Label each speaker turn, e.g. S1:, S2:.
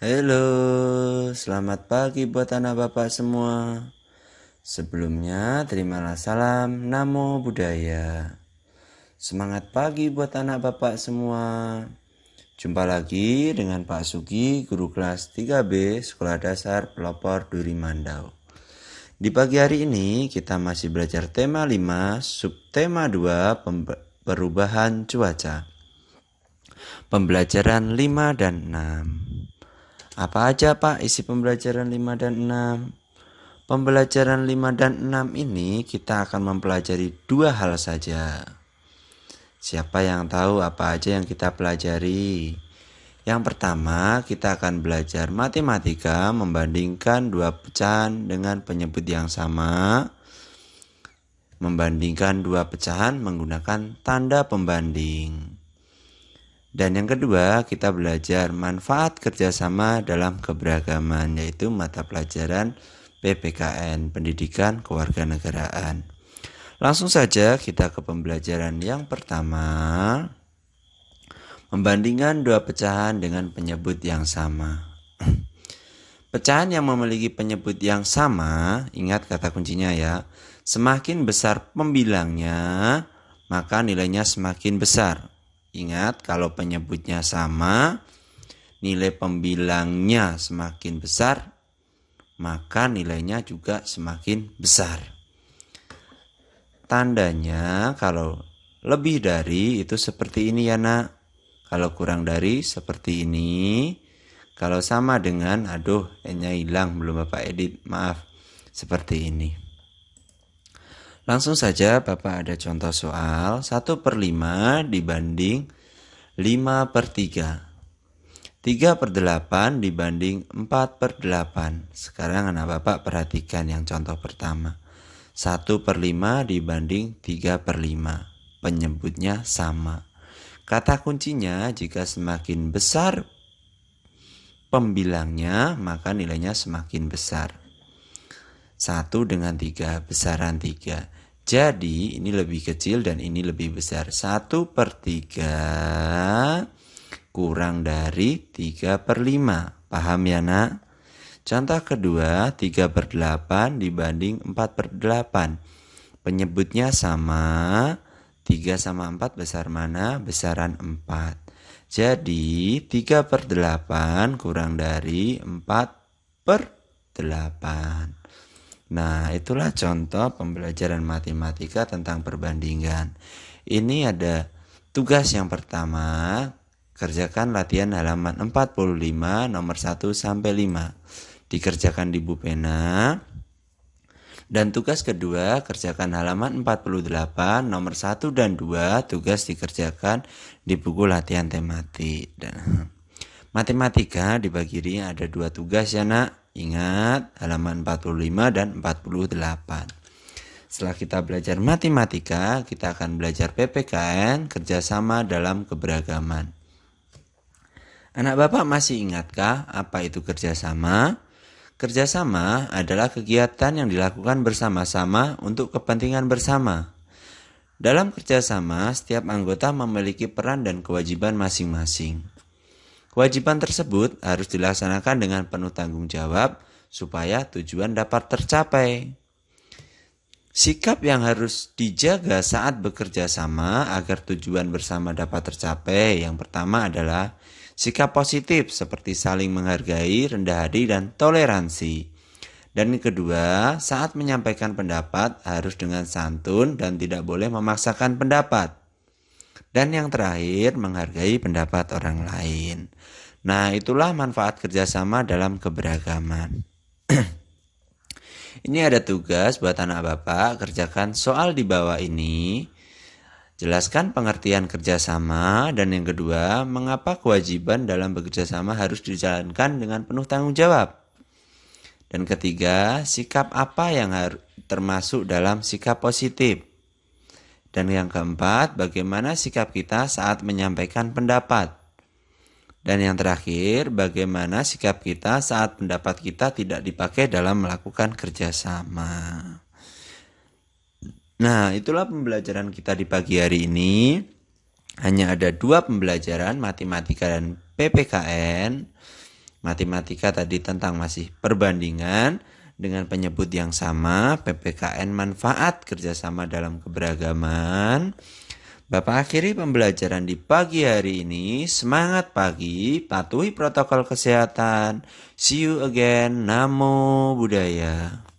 S1: Halo, selamat pagi buat anak bapak semua. Sebelumnya, terimalah salam Namo Buddhaya. Semangat pagi buat anak bapak semua. Jumpa lagi dengan Pak Sugi, guru kelas 3B Sekolah Dasar Pelopor Duri Mandau. Di pagi hari ini, kita masih belajar tema 5, subtema 2, perubahan cuaca. Pembelajaran 5 dan 6. Apa aja Pak isi pembelajaran 5 dan 6? Pembelajaran 5 dan 6 ini kita akan mempelajari dua hal saja. Siapa yang tahu apa aja yang kita pelajari? Yang pertama, kita akan belajar matematika membandingkan dua pecahan dengan penyebut yang sama. Membandingkan dua pecahan menggunakan tanda pembanding. Dan yang kedua, kita belajar manfaat kerjasama dalam keberagaman, yaitu mata pelajaran PPKN, Pendidikan Kewarganegaraan. Langsung saja kita ke pembelajaran yang pertama. Membandingkan dua pecahan dengan penyebut yang sama. Pecahan yang memiliki penyebut yang sama, ingat kata kuncinya ya, semakin besar pembilangnya, maka nilainya semakin besar. Ingat, kalau penyebutnya sama, nilai pembilangnya semakin besar, maka nilainya juga semakin besar. Tandanya kalau lebih dari itu seperti ini ya nak. Kalau kurang dari seperti ini. Kalau sama dengan, N-nya hilang, belum Bapak edit, maaf. Seperti ini. Langsung saja Bapak ada contoh soal 1/5 dibanding 5/3. 3/8 dibanding 4/8. Sekarang anak Bapak perhatikan yang contoh pertama. 1/5 dibanding 3/5. Penyebutnya sama. Kata kuncinya jika semakin besar pembilangnya maka nilainya semakin besar. 1 dengan 3, besaran 3. Jadi ini lebih kecil dan ini lebih besar. 1/3 kurang dari 3/5. Paham ya nak? Contoh kedua, 3/8 dibanding 4/8. Penyebutnya sama. 3 sama 4 besar mana? Besaran 4. Jadi 3/8 kurang dari 4/8. Nah, itulah contoh pembelajaran matematika tentang perbandingan. Ini ada tugas yang pertama, kerjakan latihan halaman 45 nomor 1 sampai 5. Dikerjakan di buku pena. Dan tugas kedua, kerjakan halaman 48 nomor 1 dan 2, tugas dikerjakan di buku latihan tematik. Dan matematika dibagi ada 2 tugas ya nak. Ingat, halaman 45 dan 48. Setelah kita belajar matematika, kita akan belajar PPKN, kerjasama dalam keberagaman. Anak Bapak masih ingatkah apa itu kerjasama? Kerjasama adalah kegiatan yang dilakukan bersama-sama untuk kepentingan bersama. Dalam kerjasama, setiap anggota memiliki peran dan kewajiban masing-masing. Kewajiban tersebut harus dilaksanakan dengan penuh tanggung jawab supaya tujuan dapat tercapai. Sikap yang harus dijaga saat bekerja sama agar tujuan bersama dapat tercapai. Yang pertama adalah sikap positif seperti saling menghargai, rendah hati, dan toleransi. Dan yang kedua, saat menyampaikan pendapat harus dengan santun dan tidak boleh memaksakan pendapat. Dan yang terakhir, menghargai pendapat orang lain. Nah, itulah manfaat kerjasama dalam keberagaman. Ini ada tugas buat anak Bapak, kerjakan soal di bawah ini. Jelaskan pengertian kerjasama. Dan yang kedua, mengapa kewajiban dalam bekerjasama harus dijalankan dengan penuh tanggung jawab. Dan ketiga, sikap apa yang termasuk dalam sikap positif. Dan yang keempat, bagaimana sikap kita saat menyampaikan pendapat. Dan yang terakhir, bagaimana sikap kita saat pendapat kita tidak dipakai dalam melakukan kerjasama. Nah, itulah pembelajaran kita di pagi hari ini. Hanya ada 2 pembelajaran, matematika dan PPKN. Matematika tadi tentang masih perbandingan dengan penyebut yang sama, PPKN manfaat kerjasama dalam keberagaman. Bapak akhiri pembelajaran di pagi hari ini. Semangat pagi, patuhi protokol kesehatan. See you again. Namo Buddhaya.